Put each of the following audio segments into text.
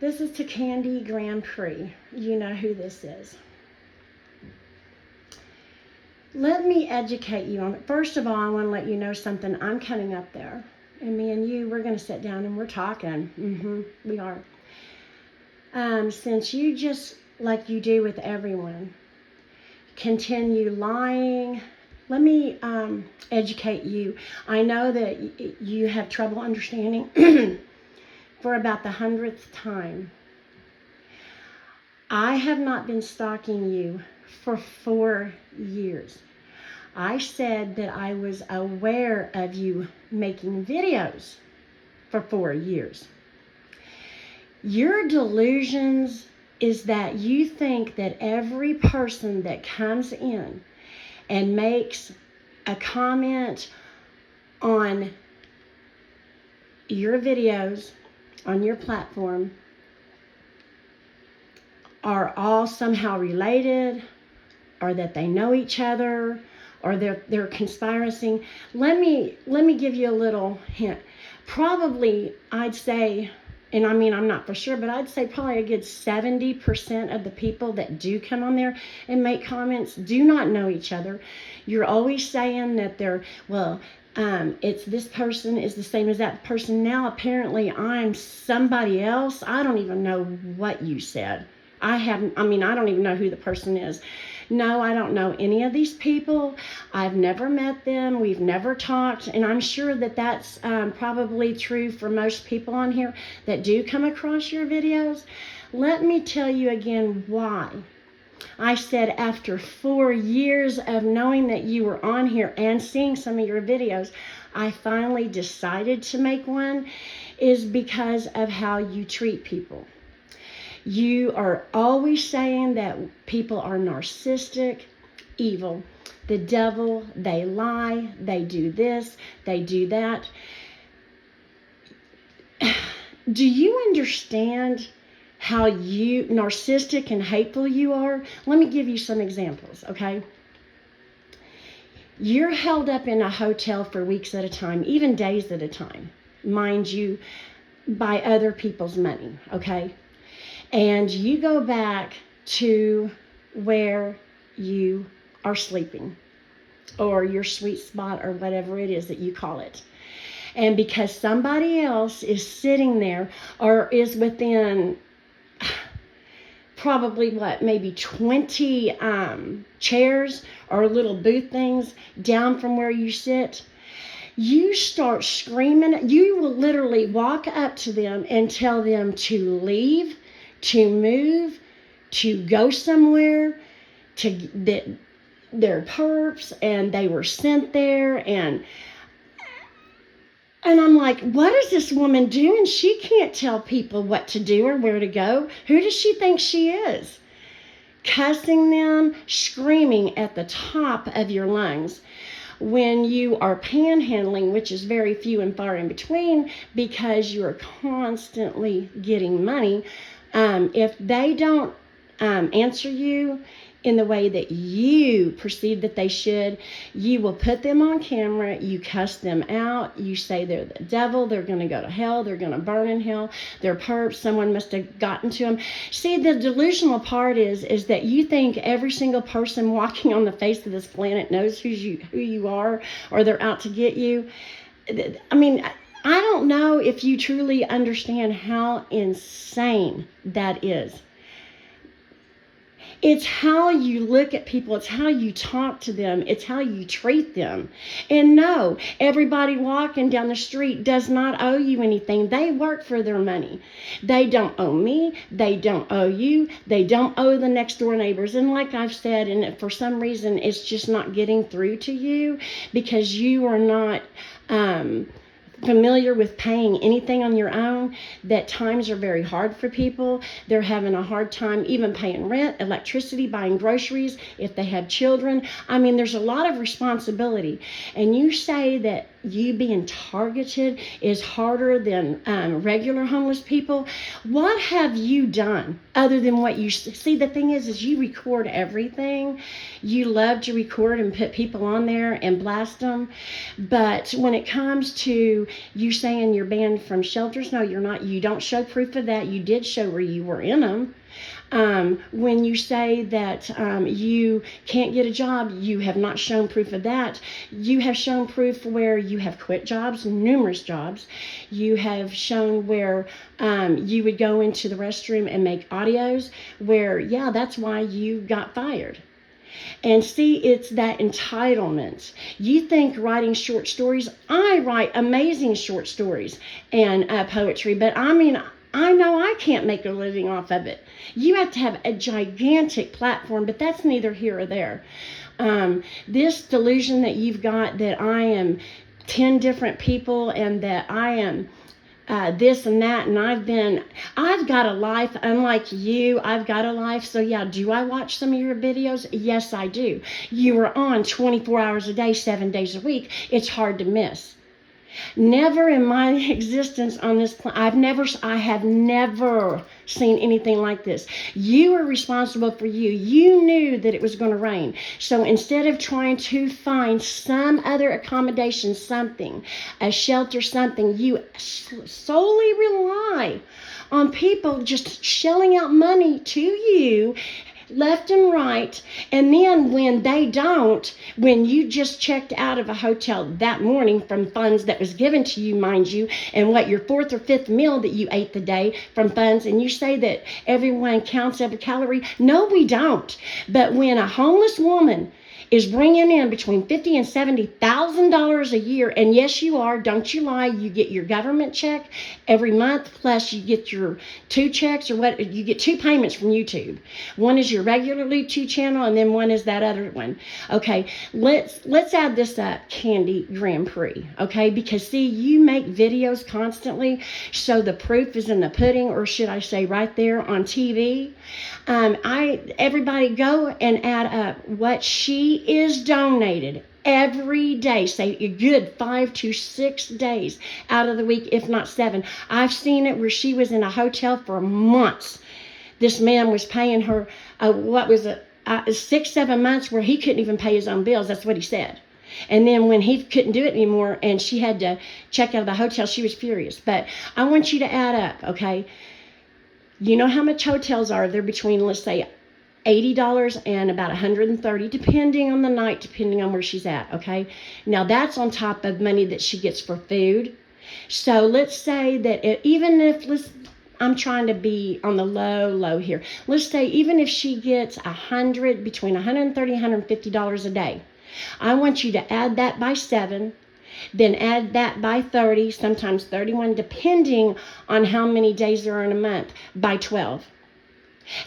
This is to Candy Grandpre. You know who this is. Let me educate you on it. First of all, I want to let you know something. I'm coming up there. And me and you, we're going to sit down and we're talking. We are. Since you just, like you do with everyone, continue lying, let me educate you. I know that you have trouble understanding for about the 100th time. I have not been stalking you for 4 years. I said that I was aware of you making videos for 4 years. Your delusions is that you think that every person that comes in and makes a comment on your videos, on your platform, are all somehow related, or that they know each other, or they're conspiring. Let me give you a little hint. Probably, I'd say, and I mean, I'm not for sure, but I'd say probably a good 70% of the people that do come on there and make comments do not know each other. You're always saying that it's this person is the same as that person. Now, apparently, I'm somebody else. I don't even know what you said. I don't even know who the person is. No, I don't know any of these people. I've never met them. We've never talked. And I'm sure that that's probably true for most people on here that do come across your videos. Let me tell you again why. I said after 4 years of knowing that you were on here and seeing some of your videos, I finally decided to make one, is because of how you treat people. You are always saying that people are narcissistic, evil, the devil, they lie, they do this, they do that. Do you understand how narcissistic and hateful you are? Let me give you some examples, okay? You're held up in a hotel for weeks at a time, even days at a time, mind you, by other people's money, okay? And you go back to where you are sleeping, or your sweet spot, or whatever it is that you call it. And because somebody else is sitting there, or is within probably maybe 20 chairs or little booth things down from where you sit, you start screaming. You will literally walk up to them and tell them to leave, to move, to go somewhere, that they're perps and they were sent there, and I'm like, what is this woman doing? She can't tell people what to do or where to go. Who does she think she is? Cussing them, screaming at the top of your lungs. When you are panhandling, which is very few and far in between, because you are constantly getting money, if they don't answer you in the way that you perceive that they should, you will put them on camera, you cuss them out, you say they're the devil, they're going to go to hell, they're going to burn in hell, they're perps, someone must have gotten to them. See, the delusional part is that you think every single person walking on the face of this planet knows who you are, or they're out to get you. I mean, I don't know if you truly understand how insane that is. It's how you look at people. It's how you talk to them. It's how you treat them. And no, everybody walking down the street does not owe you anything. They work for their money. They don't owe me. They don't owe you. They don't owe the next door neighbors. And like I've said, and for some reason, it's just not getting through to you because you are not familiar with paying anything on your own, that times are very hard for people. They're having a hard time even paying rent, electricity, buying groceries, if they have children. I mean, there's a lot of responsibility. And you say that you being targeted is harder than regular homeless people. What have you done other than what you see? The thing is you record everything. You love to record and put people on there and blast them. But when it comes to you saying you're banned from shelters, no, you're not. You don't show proof of that. You did show where you were in them. When you say that you can't get a job, you have not shown proof of that. You have shown proof where you have quit jobs, numerous jobs. You have shown where you would go into the restroom and make audios where, yeah, that's why you got fired. And see, it's that entitlement. You think writing short stories, I write amazing short stories and poetry, but I mean, I know I can't make a living off of it. You have to have a gigantic platform, but that's neither here or there. This delusion that you've got that I am 10 different people and that I am this and that, and I've got a life unlike you. I've got a life. So yeah, do I watch some of your videos? Yes, I do. You are on 24 hours a day, 7 days a week. It's hard to miss. Never in my existence on this planet, I have never seen anything like this. You are responsible for you. You knew that it was going to rain. So instead of trying to find some other accommodation, something, a shelter, something, you solely rely on people just shelling out money to you left and right, and then when they don't, when you just checked out of a hotel that morning from funds that was given to you, mind you, and what your fourth or fifth meal that you ate the day from funds, and you say that everyone counts every calorie. No, we don't. But when a homeless woman is bringing in between $50,000 and $70,000 a year, and yes, you are, don't you lie, you get your government check every month, plus you get your 2 checks, or what, you get 2 payments from YouTube. One is your regular YouTube channel, and then one is that other one. Okay, let's add this up, Candy Grandpre, okay, because see, you make videos constantly, so the proof is in the pudding, or should I say right there on TV. Everybody go and add up what she is donated every day, say a good 5 to 6 days out of the week, if not 7. I've seen it where she was in a hotel for months. This man was paying her, 6-7 months where he couldn't even pay his own bills. That's what he said. And then when he couldn't do it anymore and she had to check out of the hotel, she was furious. But I want you to add up, okay? You know how much hotels are there between, let's say, $80 and about $130, depending on the night, depending on where she's at, okay? Now, that's on top of money that she gets for food. So let's say that I'm trying to be on the low here. Let's say even if she gets between $130 and $150 a day, I want you to add that by 7, then add that by 30, sometimes 31, depending on how many days there are in a month, by 12.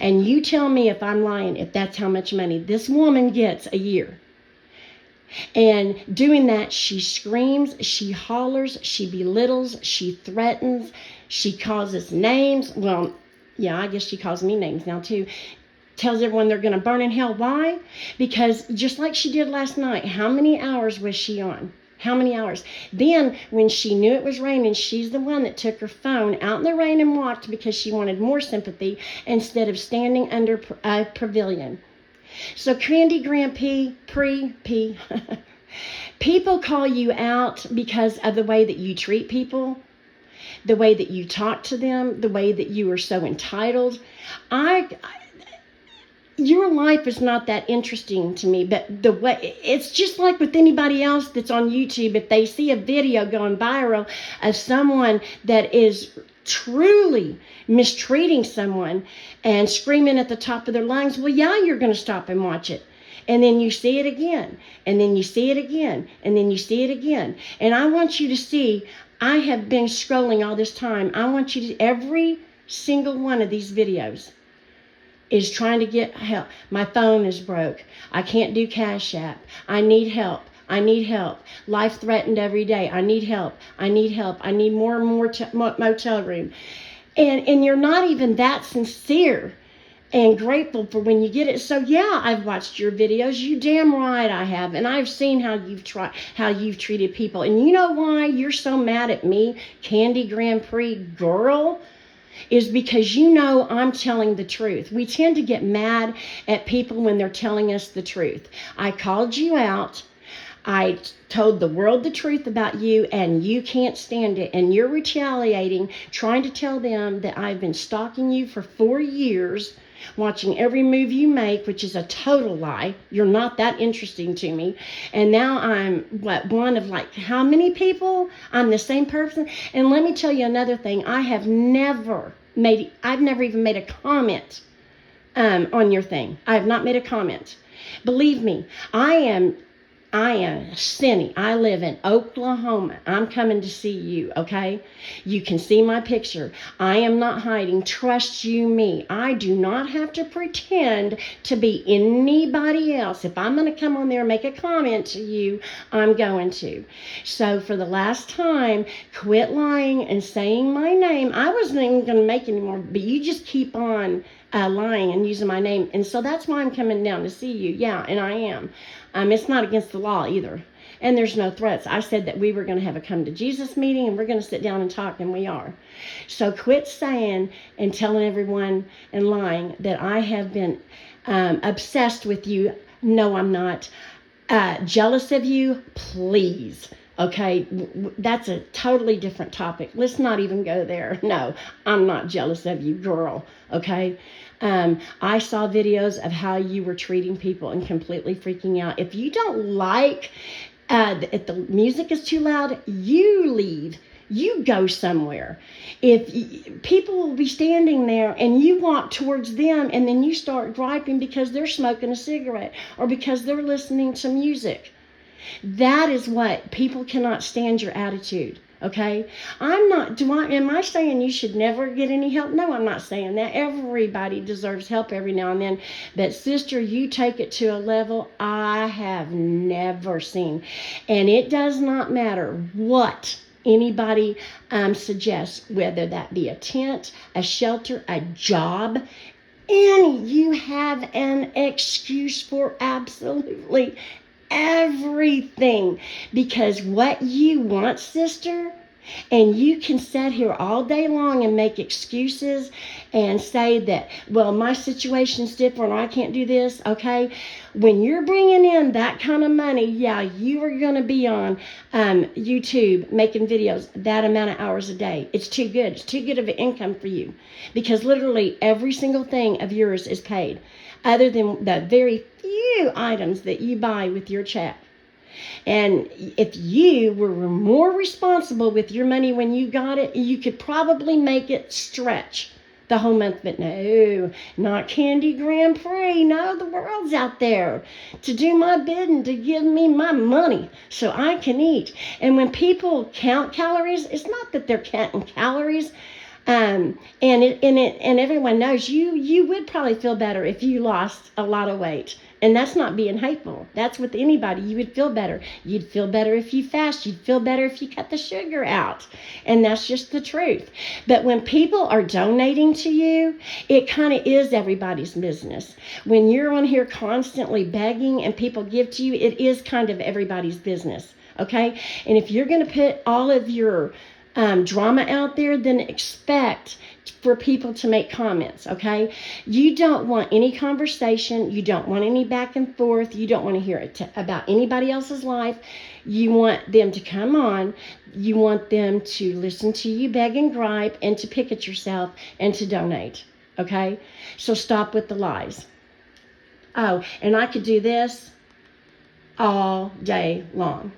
And you tell me if I'm lying, if that's how much money this woman gets a year. And doing that, she screams, she hollers, she belittles, she threatens, she calls us names. Well, yeah, I guess she calls me names now too. Tells everyone they're going to burn in hell. Why? Because just like she did last night, how many hours was she on? How many hours? Then, when she knew it was raining, she's the one that took her phone out in the rain and walked because she wanted more sympathy instead of standing under a pavilion. So, Candy Grandpre, people call you out because of the way that you treat people, the way that you talk to them, the way that you are so entitled. Your life is not that interesting to me, but the way it's just like with anybody else that's on YouTube. If they see a video going viral of someone that is truly mistreating someone and screaming at the top of their lungs, well, yeah, you're going to stop and watch it. And then you see it again, and then you see it again, and then you see it again. And I want you to see, I have been scrolling all this time. I want you to, every single one of these videos is trying to get help. My phone is broke. I can't do Cash App. I need help. I need help. Life threatened every day. I need help. I need help. I need more and more motel room. And you're not even that sincere. and grateful for when you get it. So yeah, I've watched your videos. You damn right I have. And I've seen how you've treated people. And you know why you're so mad at me, Candy Grandpre girl? Is because you know I'm telling the truth. We tend to get mad at people when they're telling us the truth. I called you out. I told the world the truth about you, and you can't stand it. And you're retaliating, trying to tell them that I've been stalking you for 4 years, watching every move you make, which is a total lie. You're not that interesting to me. And now I'm, one of like how many people? I'm the same person. And let me tell you another thing. I've never even made a comment on your thing. I have not made a comment. Believe me, I am Cindy. I live in Oklahoma. I'm coming to see you, okay? You can see my picture. I am not hiding. Trust you me. I do not have to pretend to be anybody else. If I'm going to come on there and make a comment to you, I'm going to. So for the last time, quit lying and saying my name. I wasn't even going to make any more, but you just keep on lying and using my name. And so that's why I'm coming down to see you. Yeah, and I am. It's not against the law either. And there's no threats. I said that we were going to have a come to Jesus meeting and we're going to sit down and talk, and we are. So quit saying and telling everyone and lying that I have been obsessed with you. No, I'm not. Jealous of you, please. Okay, that's a totally different topic. Let's not even go there. No, I'm not jealous of you, girl. Okay, I saw videos of how you were treating people and completely freaking out. If you don't like, if the music is too loud, you leave. You go somewhere. If people will be standing there and you walk towards them and then you start griping because they're smoking a cigarette or because they're listening to music. That is what people cannot stand, your attitude. Okay, am I saying you should never get any help? No, I'm not saying that. Everybody deserves help every now and then. But sister, you take it to a level I have never seen. And it does not matter what anybody suggests, whether that be a tent, a shelter, a job, and you have an excuse for absolutely everything, because what you want, sister, and you can sit here all day long and make excuses and say that, well, my situation's different or I can't do this, okay? When you're bringing in that kind of money, yeah, you are going to be on YouTube making videos that amount of hours a day. It's too good. It's too good of an income for you, because literally every single thing of yours is paid, other than the very few items that you buy with your check. And if you were more responsible with your money when you got it, you could probably make it stretch the whole month. But no, not Candy Grandpre. No, the world's out there to do my bidding, to give me my money so I can eat. And when people count calories, it's not that they're counting calories. And everyone knows you would probably feel better if you lost a lot of weight. And that's not being hateful. That's with anybody. You would feel better. You'd feel better if you fast. You'd feel better if you cut the sugar out. And that's just the truth. But when people are donating to you, it kind of is everybody's business. When you're on here constantly begging and people give to you, it is kind of everybody's business. Okay? And if you're going to put all of your drama out there, then expect for people to make comments, okay? You don't want any conversation. You don't want any back and forth. You don't want to hear about anybody else's life. You want them to come on. You want them to listen to you beg and gripe and to pick at yourself and to donate, okay? So stop with the lies. Oh, and I could do this all day long.